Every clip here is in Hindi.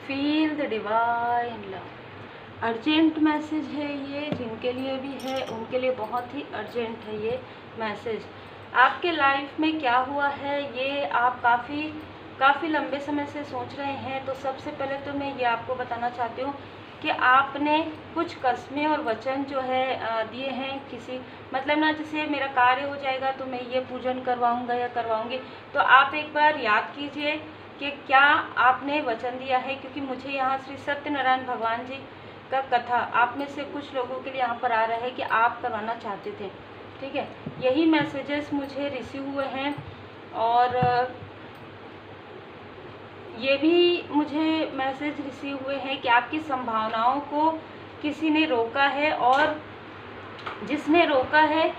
Feel the divine love. Urgent message है ये, जिनके लिए भी है उनके लिए बहुत ही अर्जेंट है ये मैसेज। आपके लाइफ में क्या हुआ है ये आप काफ़ी लंबे समय से सोच रहे हैं। तो सबसे पहले तो मैं ये आपको बताना चाहती हूँ कि आपने कुछ कस्में और वचन जो है दिए हैं किसी, मतलब ना जैसे मेरा कार्य हो जाएगा तो मैं ये पूजन करवाऊँगा या करवाऊँगी। तो आप एक बार याद कीजिए कि क्या आपने वचन दिया है, क्योंकि मुझे यहाँ श्री सत्यनारायण भगवान जी का कथा आप में से कुछ लोगों के लिए यहाँ पर आ रहा है कि आप करवाना चाहते थे। ठीक है, यही मैसेजेस मुझे रिसीव हुए हैं और ये भी मुझे मैसेज रिसीव हुए हैं कि आपकी संभावनाओं को किसी ने रोका है और जिसने रोका है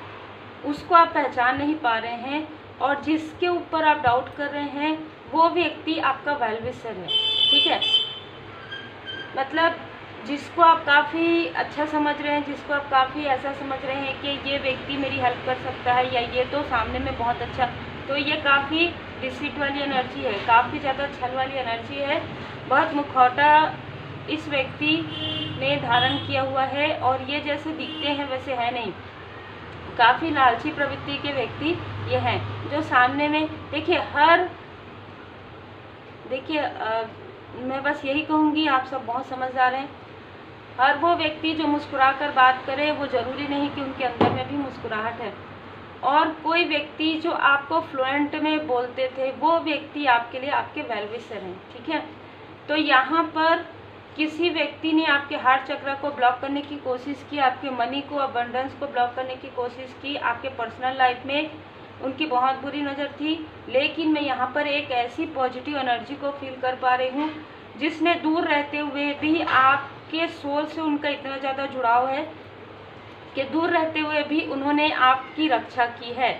उसको आप पहचान नहीं पा रहे हैं, और जिसके ऊपर आप डाउट कर रहे हैं वो व्यक्ति आपका वेल विशर है। ठीक है, मतलब जिसको आप काफ़ी अच्छा समझ रहे हैं, जिसको आप काफ़ी ऐसा समझ रहे हैं कि ये व्यक्ति मेरी हेल्प कर सकता है या ये तो सामने में बहुत अच्छा, तो ये काफ़ी डिसीट वाली एनर्जी है, काफ़ी ज़्यादा छल वाली एनर्जी है। बहुत मुखौटा इस व्यक्ति ने धारण किया हुआ है और ये जैसे दिखते हैं वैसे है नहीं, काफ़ी लालची प्रवृत्ति के व्यक्ति ये हैं जो सामने में देखिए मैं बस यही कहूँगी, आप सब बहुत समझदार हैं। हर वो व्यक्ति जो मुस्कुरा कर बात करे वो ज़रूरी नहीं कि उनके अंदर में भी मुस्कुराहट है, और कोई व्यक्ति जो आपको फ्लुएंट में बोलते थे वो व्यक्ति आपके लिए आपके वेल विशर हैं। ठीक है, तो यहाँ पर किसी व्यक्ति ने आपके हार्ट चक्र को ब्लॉक करने की कोशिश की, आपके मनी को, अबंडेंस को ब्लॉक करने की कोशिश की, आपके पर्सनल लाइफ में उनकी बहुत बुरी नज़र थी। लेकिन मैं यहाँ पर एक ऐसी पॉजिटिव एनर्जी को फील कर पा रही हूँ जिसने दूर रहते हुए भी आपके सोल से उनका इतना ज़्यादा जुड़ाव है कि दूर रहते हुए भी उन्होंने आपकी रक्षा की है,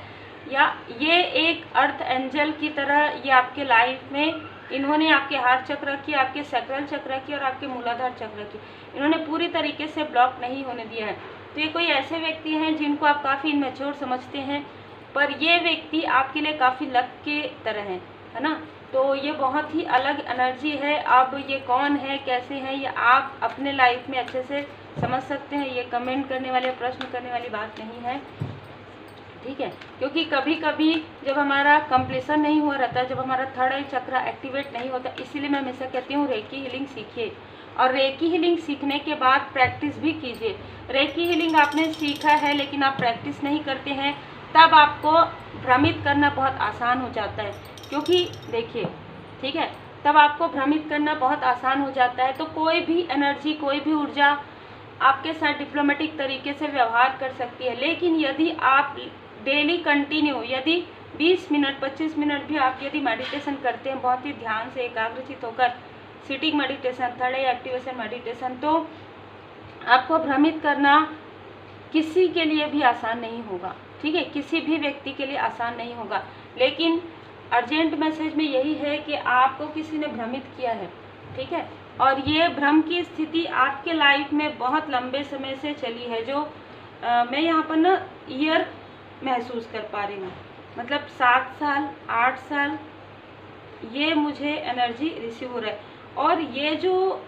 या ये एक अर्थ एंजल की तरह ये आपके लाइफ में इन्होंने आपके हार्ट चक्र की, आपके सैक्रल चक्र की और आपके मूलाधार चक्र की इन्होंने पूरी तरीके से ब्लॉक नहीं होने दिया है। तो ये कोई ऐसे व्यक्ति हैं जिनको आप काफ़ी इनमेच्योर समझते हैं, पर ये व्यक्ति आपके लिए काफ़ी लक के तरह है ना। तो ये बहुत ही अलग एनर्जी है। अब ये कौन है, कैसे है, ये आप अपने लाइफ में अच्छे से समझ सकते हैं। ये कमेंट करने वाले, प्रश्न करने वाली बात नहीं है। ठीक है, क्योंकि कभी कभी जब हमारा कंप्लीशन नहीं हुआ रहता, जब हमारा थर्ड आई चक्र एक्टिवेट नहीं होता, इसीलिए मैं हमेशा कहती हूँ रेकी हीलिंग सीखिए, और रेकी हीलिंग सीखने के बाद प्रैक्टिस भी कीजिए। रेकी हीलिंग आपने सीखा है लेकिन आप प्रैक्टिस नहीं करते हैं, तब आपको भ्रमित करना बहुत आसान हो जाता है। क्योंकि देखिए, ठीक है, तब आपको भ्रमित करना बहुत आसान हो जाता है। तो कोई भी एनर्जी, कोई भी ऊर्जा आपके साथ डिप्लोमेटिक तरीके से व्यवहार कर सकती है, लेकिन यदि आप डेली कंटिन्यू, यदि 20 मिनट 25 मिनट भी आप यदि मेडिटेशन करते हैं बहुत ही ध्यान से एकाग्रचित होकर, सिटिंग मेडिटेशन, थर्ड आई एक्टिवेशन मेडिटेशन, तो आपको भ्रमित करना किसी के लिए भी आसान नहीं होगा। ठीक है, किसी भी व्यक्ति के लिए आसान नहीं होगा। लेकिन अर्जेंट मैसेज में यही है कि आपको किसी ने भ्रमित किया है। ठीक है, और ये भ्रम की स्थिति आपके लाइफ में बहुत लंबे समय से चली है, जो मैं यहाँ पर ना ईयर महसूस कर पा रही हूँ, मतलब 7 साल 8 साल ये मुझे एनर्जी रिसीव हो रहा है। और ये जो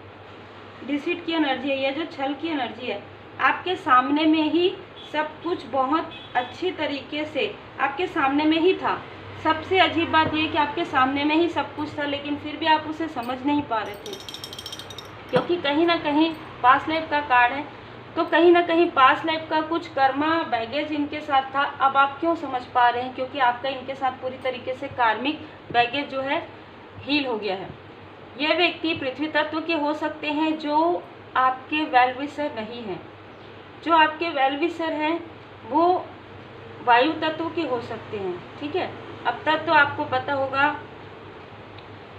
डिसीट की एनर्जी है, ये जो छल की एनर्जी है, आपके सामने में ही सब कुछ बहुत अच्छी तरीके से आपके सामने में ही था। सबसे अजीब बात यह कि आपके सामने में ही सब कुछ था, लेकिन फिर भी आप उसे समझ नहीं पा रहे थे, क्योंकि कहीं ना कहीं पास्ट लाइफ का कार्ड है, तो कहीं ना कहीं पास्ट लाइफ का कुछ कर्मा बैगेज इनके साथ था। अब आप क्यों समझ पा रहे हैं, क्योंकि आपका इनके साथ पूरी तरीके से कार्मिक बैगेज जो है हील हो गया है। ये व्यक्ति पृथ्वी तत्व के हो सकते हैं जो आपके वेल विशर नहीं हैं। जो आपके वेल विशर हैं वो वायु तत्व के हो सकते हैं। ठीक है, अब तक तो आपको पता होगा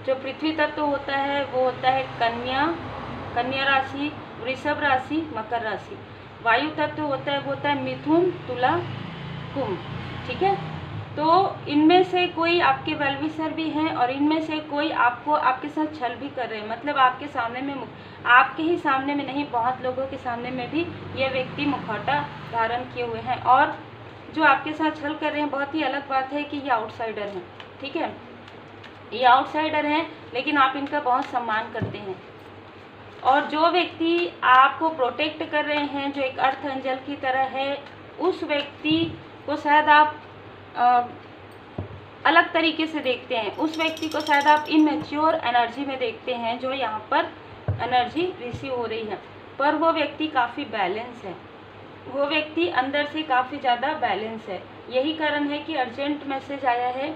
जो पृथ्वी तत्व होता है वो होता है कन्या राशि, वृषभ राशि, मकर राशि। वायु तत्व होता है वो होता है मिथुन, तुला, कुंभ। ठीक है, तो इनमें से कोई आपके वेल विशर भी हैं और इनमें से कोई आपके साथ छल भी कर रहे हैं। मतलब आपके सामने में, आपके ही सामने में नहीं, बहुत लोगों के सामने में भी ये व्यक्ति मुखौटा धारण किए हुए हैं, और जो आपके साथ छल कर रहे हैं, बहुत ही अलग बात है कि ये आउटसाइडर हैं। ठीक है, ये आउटसाइडर हैं, लेकिन आप इनका बहुत सम्मान करते हैं। और जो व्यक्ति आपको प्रोटेक्ट कर रहे हैं, जो एक अर्थ एंजल की तरह है, उस व्यक्ति को शायद आप अलग तरीके से देखते हैं। उस व्यक्ति को शायद आप इनमेच्योर एनर्जी में देखते हैं, जो यहाँ पर एनर्जी रिसीव हो रही है। पर वो व्यक्ति काफ़ी बैलेंस है, वो व्यक्ति अंदर से काफ़ी ज़्यादा बैलेंस है। यही कारण है कि अर्जेंट मैसेज आया है।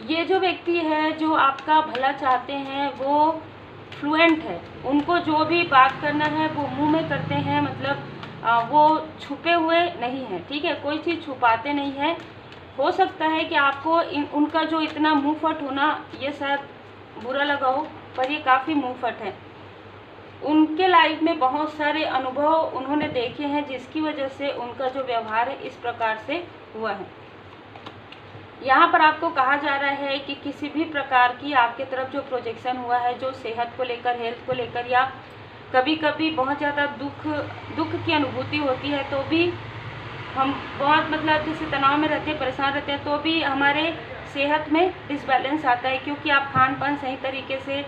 ये जो व्यक्ति है, जो आपका भला चाहते हैं, वो फ्लुएंट है। उनको जो भी बात करना है वो मुंह में करते हैं, मतलब वो छुपे हुए नहीं हैं, ठीक है, कोई चीज़ छुपाते नहीं हैं। हो सकता है कि आपको उनका जो इतना मुंह फट होना ये शायद बुरा लगा हो, पर ये काफ़ी मुंह फट है। उनके लाइफ में बहुत सारे अनुभव उन्होंने देखे हैं, जिसकी वजह से उनका जो व्यवहार है इस प्रकार से हुआ है। यहाँ पर आपको कहा जा रहा है कि किसी भी प्रकार की आपके तरफ जो प्रोजेक्शन हुआ है, जो सेहत को लेकर, हेल्थ को लेकर, या कभी कभी बहुत ज़्यादा दुख की अनुभूति होती है, तो भी हम बहुत मतलब जैसे तनाव में रहते हैं, परेशान रहते हैं, तो भी हमारे सेहत में डिसबैलेंस आता है, क्योंकि आप खान पान सही तरीके से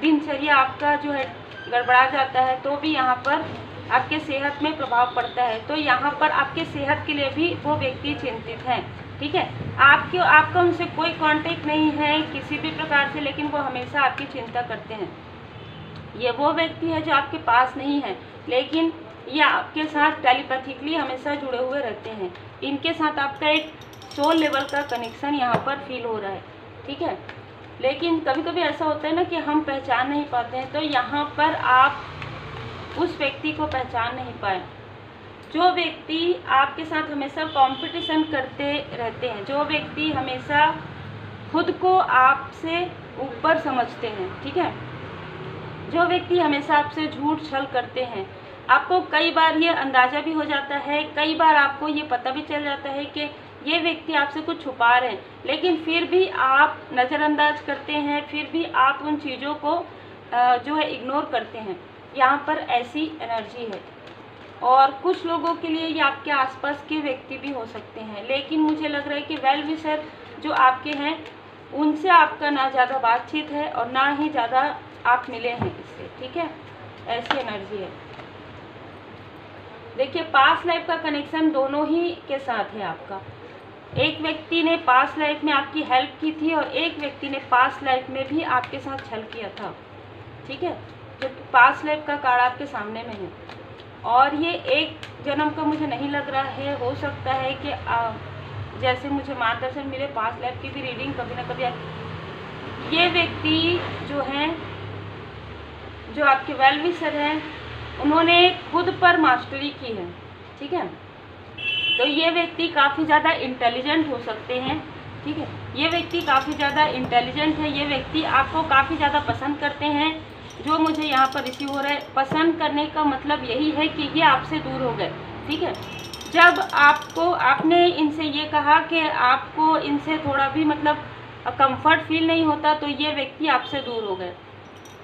दिनचर्या आपका जो है गड़बड़ा जाता है, तो भी यहाँ पर आपके सेहत में प्रभाव पड़ता है। तो यहाँ पर आपके सेहत के लिए भी वो व्यक्ति चिंतित हैं, ठीक है। आपका उनसे कोई कांटेक्ट नहीं है किसी भी प्रकार से, लेकिन वो हमेशा आपकी चिंता करते हैं। ये वो व्यक्ति है जो आपके पास नहीं है, लेकिन ये आपके साथ टेलीपैथिकली हमेशा जुड़े हुए रहते हैं। इनके साथ आपका एक सोल लेवल का कनेक्शन यहाँ पर फील हो रहा है, ठीक है। लेकिन कभी कभी ऐसा होता है ना कि हम पहचान नहीं पाते हैं, तो यहाँ पर आप उस व्यक्ति को पहचान नहीं पाए। जो व्यक्ति आपके साथ हमेशा कंपटीशन करते रहते हैं, जो व्यक्ति हमेशा खुद को आपसे ऊपर समझते हैं, ठीक है, जो व्यक्ति हमेशा आपसे झूठ छल करते हैं, आपको कई बार ये अंदाज़ा भी हो जाता है, कई बार आपको ये पता भी चल जाता है कि ये व्यक्ति आपसे कुछ छुपा रहे हैं, लेकिन फिर भी आप नज़रअंदाज करते हैं, फिर भी आप उन चीज़ों को जो है इग्नोर करते हैं। यहाँ पर ऐसी एनर्जी है। और कुछ लोगों के लिए ये आपके आसपास के व्यक्ति भी हो सकते हैं, लेकिन मुझे लग रहा है कि वेल विशर जो आपके हैं, उनसे आपका ना ज़्यादा बातचीत है और ना ही ज़्यादा आप मिले हैं इससे, ठीक है, ऐसी एनर्जी है। देखिए, पास्ट लाइफ का कनेक्शन दोनों ही के साथ है आपका। एक व्यक्ति ने पास्ट लाइफ में आपकी हेल्प की थी और एक व्यक्ति ने पास्ट लाइफ में भी आपके साथ छल किया था, ठीक है, जो पास्ट लाइफ का कार्ड आपके सामने में है। और ये एक जन्म का मुझे नहीं लग रहा है, हो सकता है कि जैसे मुझे मार्गदर्शन मिले पास्ट लाइफ की भी रीडिंग कभी ना कभी ये व्यक्ति जो हैं, जो आपके वेल विशर हैं, उन्होंने खुद पर मास्टरी की है, ठीक है। तो ये व्यक्ति काफ़ी ज़्यादा इंटेलिजेंट हो सकते हैं, ठीक है, ये व्यक्ति काफ़ी ज़्यादा इंटेलिजेंट है। ये व्यक्ति आपको काफ़ी ज़्यादा पसंद करते हैं। जो मुझे यहाँ पर रिसीव हो रहा है, पसंद करने का मतलब यही है कि ये आपसे दूर हो गए, ठीक है। जब आपने इनसे ये कहा कि आपको इनसे थोड़ा भी मतलब कंफर्ट फील नहीं होता, तो ये व्यक्ति आपसे दूर हो गए।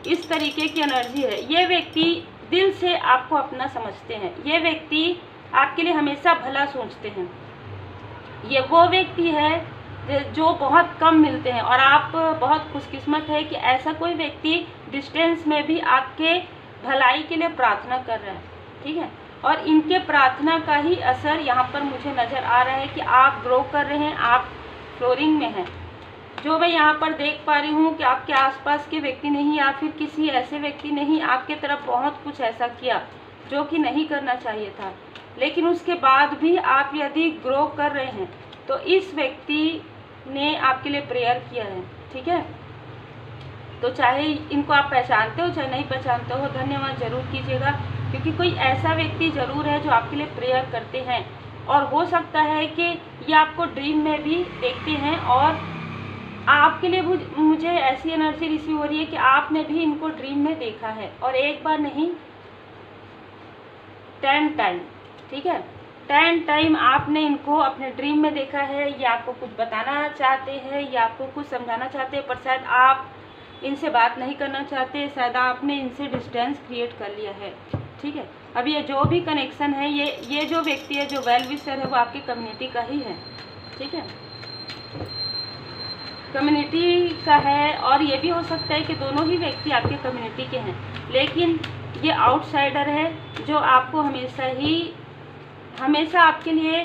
इस तरीके की एनर्जी है। ये व्यक्ति दिल से आपको अपना समझते हैं। ये व्यक्ति आपके लिए हमेशा भला सोचते हैं। ये वो व्यक्ति है जो बहुत कम मिलते हैं, और आप बहुत खुशकिस्मत है कि ऐसा कोई व्यक्ति डिस्टेंस में भी आपके भलाई के लिए प्रार्थना कर रहा है, ठीक है। और इनके प्रार्थना का ही असर यहाँ पर मुझे नज़र आ रहा है कि आप ग्रो कर रहे हैं, आप फ्लोरिंग में हैं। जो मैं यहाँ पर देख पा रही हूँ कि आपके आसपास के व्यक्ति नहीं, या फिर किसी ऐसे व्यक्ति नहीं आपके तरफ बहुत कुछ ऐसा किया जो कि नहीं करना चाहिए था, लेकिन उसके बाद भी आप यदि ग्रो कर रहे हैं, तो इस व्यक्ति ने आपके लिए प्रेयर किया है, ठीक है। तो चाहे इनको आप पहचानते हो चाहे नहीं पहचानते हो, धन्यवाद ज़रूर कीजिएगा, क्योंकि कोई ऐसा व्यक्ति ज़रूर है जो आपके लिए प्रेयर करते हैं। और हो सकता है कि ये आपको ड्रीम में भी देखते हैं, और आपके लिए मुझे ऐसी एनर्जी रिसीव हो रही है कि आपने भी इनको ड्रीम में देखा है, और एक बार नहीं 10 टाइम, ठीक है, 10 टाइम आपने इनको अपने ड्रीम में देखा है। ये आपको कुछ बताना चाहते हैं या आपको कुछ समझाना चाहते हैं, पर शायद आप इनसे बात नहीं करना चाहते, शायद आपने इनसे डिस्टेंस क्रिएट कर लिया है, ठीक है। अब ये जो भी कनेक्शन है, ये जो व्यक्ति है, जो वेल विशर है, वो आपकी कम्युनिटी का ही है, ठीक है। कम्युनिटी का है, और ये भी हो सकता है कि दोनों ही व्यक्ति आपके कम्युनिटी के हैं, लेकिन ये आउटसाइडर है जो आपको हमेशा आपके लिए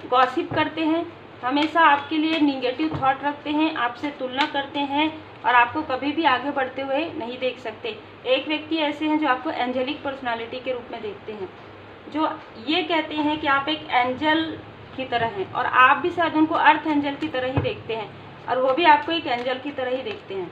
गॉसिप करते हैं, हमेशा आपके लिए निगेटिव थॉट रखते हैं, आपसे तुलना करते हैं और आपको कभी भी आगे बढ़ते हुए नहीं देख सकते। एक व्यक्ति ऐसे हैं जो आपको एंजेलिक पर्सनालिटी के रूप में देखते हैं, जो ये कहते हैं कि आप एक एंजल की तरह हैं, और आप भी शायद उनको अर्थ एंजल की तरह ही देखते हैं, और वो भी आपको एक एंजल की तरह ही देखते हैं।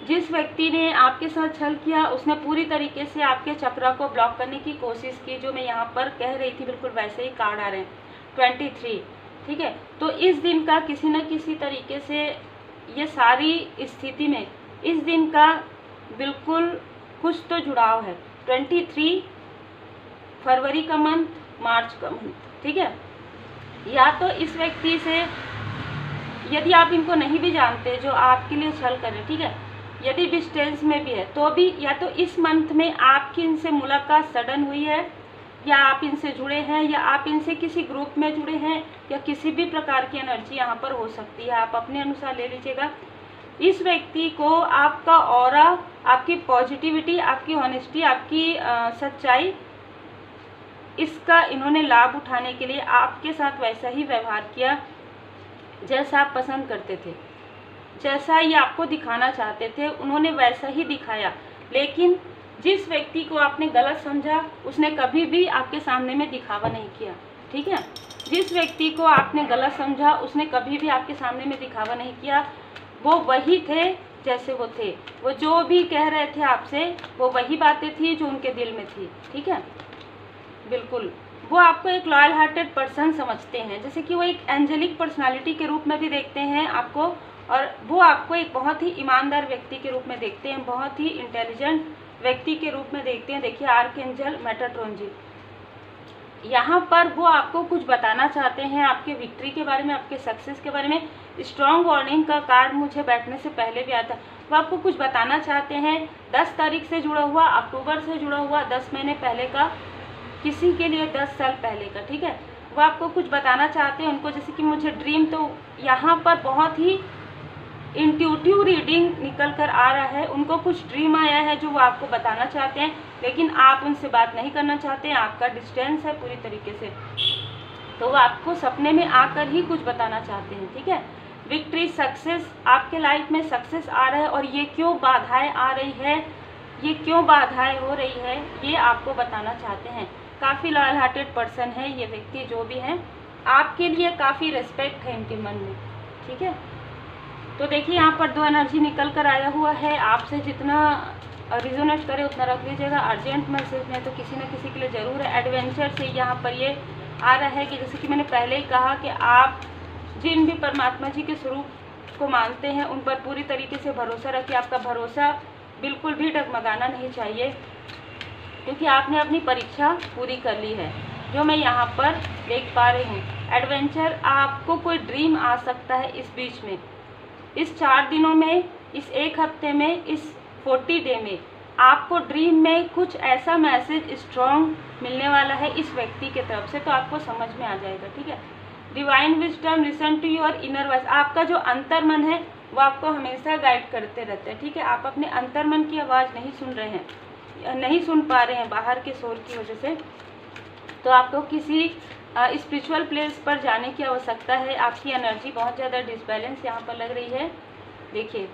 जिस व्यक्ति ने आपके साथ छल किया उसने पूरी तरीके से आपके चक्र को ब्लॉक करने की कोशिश की, जो मैं यहाँ पर कह रही थी बिल्कुल वैसे ही कार्ड आ रहे हैं 23, ठीक है। तो इस दिन का किसी न किसी तरीके से ये सारी स्थिति में इस दिन का बिल्कुल कुछ तो जुड़ाव है। 23 फरवरी का मंथ, मार्च का मंथ, ठीक है। या तो इस व्यक्ति से, यदि आप इनको नहीं भी जानते जो आपके लिए छल कर रहे, ठीक है, यदि डिस्टेंस में भी है तो भी, या तो इस मंथ में आपकी इनसे मुलाकात सडन हुई है, या आप इनसे जुड़े हैं, या आप इनसे किसी ग्रुप में जुड़े हैं, या किसी भी प्रकार की एनर्जी यहाँ पर हो सकती है, आप अपने अनुसार ले लीजिएगा। इस व्यक्ति को आपका ऑरा, आपकी पॉजिटिविटी, आपकी ऑनेस्टी, आपकी सच्चाई, इसका इन्होंने लाभ उठाने के लिए आपके साथ वैसा ही व्यवहार किया जैसा आप पसंद करते थे, जैसा ये आपको दिखाना चाहते थे उन्होंने वैसा ही दिखाया। लेकिन जिस व्यक्ति को आपने गलत समझा उसने कभी भी आपके सामने में दिखावा नहीं किया, ठीक है। जिस व्यक्ति को आपने गलत समझा उसने कभी भी आपके सामने में दिखावा नहीं किया। वो वही थे जैसे वो थे, वो जो भी कह रहे थे आपसे वो वही बातें थी जो उनके दिल में थी, ठीक है। बिल्कुल वो आपको एक लॉयल हार्टेड पर्सन समझते हैं, जैसे कि वो एक एंजेलिक पर्सनालिटी के रूप में भी देखते हैं आपको, और वो आपको एक बहुत ही ईमानदार व्यक्ति के रूप में देखते हैं, बहुत ही इंटेलिजेंट व्यक्ति के रूप में देखते हैं। देखिए आर्कएंजल मेटाट्रॉन जी, यहाँ पर वो आपको कुछ बताना चाहते हैं आपके विक्ट्री के बारे में, आपके सक्सेस के बारे में। स्ट्रॉन्ग वार्निंग का कार्ड मुझे बैठने से पहले भी आता, वो आपको कुछ बताना चाहते हैं। 10 तारीख से जुड़ा हुआ, अक्टूबर से जुड़ा हुआ, 10 महीने पहले का, किसी के लिए 10 साल पहले का, ठीक है। वो आपको कुछ बताना चाहते हैं उनको, जैसे कि मुझे ड्रीम, तो यहाँ पर बहुत ही इंट्यूटिव रीडिंग निकल कर आ रहा है। उनको कुछ ड्रीम आया है जो वो आपको बताना चाहते हैं, लेकिन आप उनसे बात नहीं करना चाहते हैं, आपका डिस्टेंस है पूरी तरीके से, तो वो आपको सपने में आकर ही कुछ बताना चाहते हैं, ठीक है। विक्ट्री, सक्सेस, आपके लाइफ में सक्सेस आ रहा है, और ये क्यों बाधाएं आ रही है, ये क्यों बाधाएं हो रही है, ये आपको बताना चाहते हैं। काफ़ी लॉयल हार्टेड पर्सन है ये व्यक्ति, जो भी हैं आपके लिए काफ़ी रिस्पेक्ट है इनके मन में, ठीक है। तो देखिए यहाँ पर 2 एनर्जी निकल कर आया हुआ है, आपसे जितना रिजोनेट करे उतना रख लीजिएगा। अर्जेंट मैसेज में तो किसी न किसी के लिए ज़रूर है। एडवेंचर से यहाँ पर ये आ रहा है कि जैसे कि मैंने पहले ही कहा कि आप जिन भी परमात्मा जी के स्वरूप को मानते हैं उन पर पूरी तरीके से भरोसा रखिए। आपका भरोसा बिल्कुल भी डगमगाना नहीं चाहिए, क्योंकि आपने अपनी परीक्षा पूरी कर ली है, जो मैं यहाँ पर देख पा रही हूँ। एडवेंचर, आपको कोई ड्रीम आ सकता है इस बीच में, इस 4 दिनों में, इस 1 हफ्ते में, इस 40 डे में आपको ड्रीम में कुछ ऐसा मैसेज स्ट्रॉन्ग मिलने वाला है इस व्यक्ति के तरफ से, तो आपको समझ में आ जाएगा, ठीक है। Divine wisdom, listen to your inner voice, आपका जो अंतर्मन है वो आपको हमेशा गाइड करते रहते हैं, ठीक है। आप अपने अंतर्मन की आवाज़ नहीं सुन रहे हैं, नहीं सुन पा रहे हैं बाहर के शोर की वजह से, तो आपको किसी स्पिरिचुअल प्लेस पर जाने की आवश्यकता है। आपकी एनर्जी बहुत ज़्यादा डिसबैलेंस यहाँ पर लग रही है। देखिए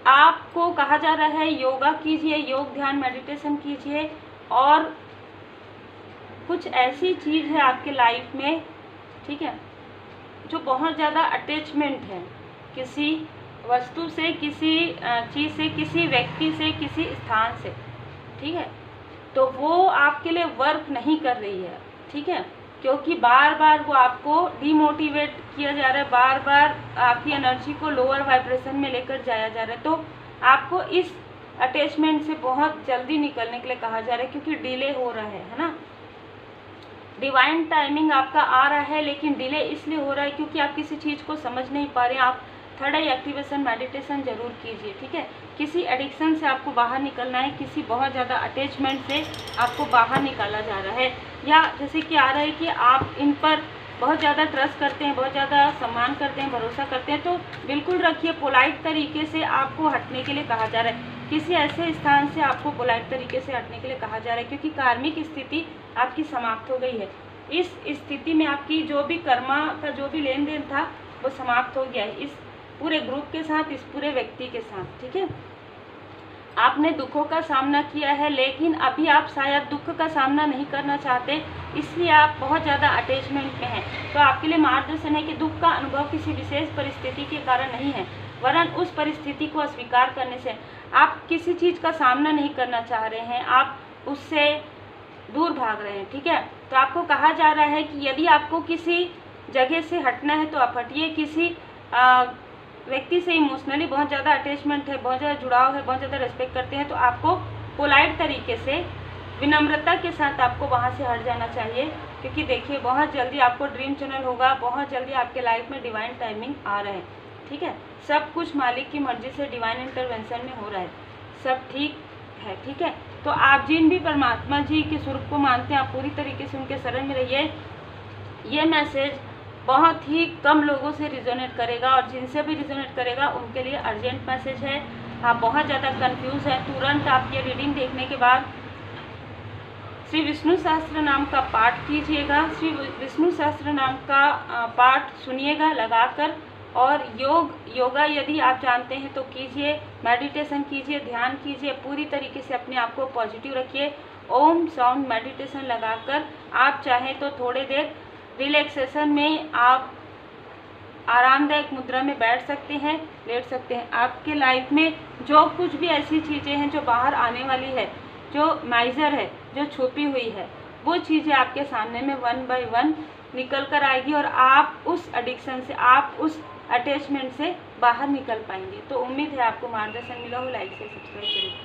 आपको कहा जा रहा है योगा कीजिए, योग ध्यान मेडिटेशन कीजिए, और कुछ ऐसी चीज़ है आपके लाइफ में, ठीक है, जो बहुत ज़्यादा अटैचमेंट है किसी वस्तु से, किसी चीज़ से, किसी व्यक्ति से, किसी स्थान से, ठीक है। तो वो आपके लिए वर्क नहीं कर रही है, ठीक है, क्योंकि बार बार वो आपको डीमोटिवेट किया जा रहा है, बार बार आपकी एनर्जी को लोअर वाइब्रेशन में लेकर जाया जा रहा है। तो आपको इस अटैचमेंट से बहुत जल्दी निकलने के लिए कहा जा रहा है, क्योंकि डिले हो रहा है ना। डिवाइन टाइमिंग आपका आ रहा है, लेकिन डिले इसलिए हो रहा है क्योंकि आप किसी चीज़ को समझ नहीं पा रहे हैं। आप थर्ड आई एक्टिवेशन मेडिटेशन जरूर कीजिए, ठीक है। किसी एडिक्शन से आपको बाहर निकलना है, किसी बहुत ज़्यादा अटैचमेंट से आपको बाहर निकाला जा रहा है, या जैसे कि आ रहा है कि आप इन पर बहुत ज़्यादा ट्रस्ट करते हैं, बहुत ज़्यादा सम्मान करते हैं, भरोसा करते हैं, तो बिल्कुल रखिए। पोलाइट तरीके से आपको हटने के लिए कहा जा रहा है, किसी ऐसे स्थान से आपको पोलाइट तरीके से हटने के लिए कहा जा रहा है, क्योंकि कार्मिक स्थिति आपकी समाप्त हो गई है। इस स्थिति में आपकी जो भी कर्मा का जो भी लेन देन था वो समाप्त हो गया है, इस पूरे ग्रुप के साथ, इस पूरे व्यक्ति के साथ। ठीक है, आपने दुखों का सामना किया है, लेकिन अभी आप शायद दुख का सामना नहीं करना चाहते, इसलिए आप बहुत ज़्यादा अटैचमेंट में हैं। तो आपके लिए मार्गदर्शन है कि दुख का अनुभव किसी विशेष परिस्थिति के कारण नहीं है, वरन उस परिस्थिति को अस्वीकार करने से। आप किसी चीज़ का सामना नहीं करना चाह रहे हैं, आप उससे दूर भाग रहे हैं। ठीक है, तो आपको कहा जा रहा है कि यदि आपको किसी जगह से हटना है तो आप हटिए। किसी व्यक्ति से इमोशनली बहुत ज़्यादा अटैचमेंट है, बहुत ज़्यादा जुड़ाव है, बहुत ज़्यादा रिस्पेक्ट करते हैं, तो आपको पोलाइट तरीके से, विनम्रता के साथ आपको वहाँ से हट जाना चाहिए। क्योंकि देखिए, बहुत जल्दी आपको ड्रीम चैनल होगा, बहुत जल्दी आपके लाइफ में डिवाइन टाइमिंग आ रहा है। ठीक है, सब कुछ मालिक की मर्जी से डिवाइन इंटरवेंशन में हो रहा है, सब ठीक है। ठीक है, तो आप जिन भी परमात्मा जी के स्वरूप को मानते हैं, आप पूरी तरीके से उनके शरण में रहिए। ये मैसेज बहुत ही कम लोगों से रिजोनेट करेगा, और जिनसे भी रिजोनेट करेगा उनके लिए अर्जेंट मैसेज है। आप बहुत ज़्यादा कंफ्यूज हैं, तुरंत आप ये रीडिंग देखने के बाद श्री विष्णु सहस्त्र नाम का पाठ कीजिएगा, श्री विष्णु सहस्त्र नाम का पाठ सुनिएगा लगाकर, और योगा यदि आप जानते हैं तो कीजिए, मेडिटेशन कीजिए, ध्यान कीजिए, पूरी तरीके से अपने आप को पॉजिटिव रखिए। ओम साउंड मेडिटेशन लगाकर आप चाहें तो थोड़ी देर रिलैक्सेशन में आप आरामदायक मुद्रा में बैठ सकते हैं, लेट सकते हैं। आपके लाइफ में जो कुछ भी ऐसी चीज़ें हैं जो बाहर आने वाली है, जो माइजर है, जो छुपी हुई है, वो चीज़ें आपके सामने में वन बाय वन निकल कर आएगी, और आप उस एडिक्शन से, आप उस अटैचमेंट से बाहर निकल पाएंगे। तो उम्मीद है आपको मार्गदर्शन मिला हो। लाइक से सब्सक्राइब करें।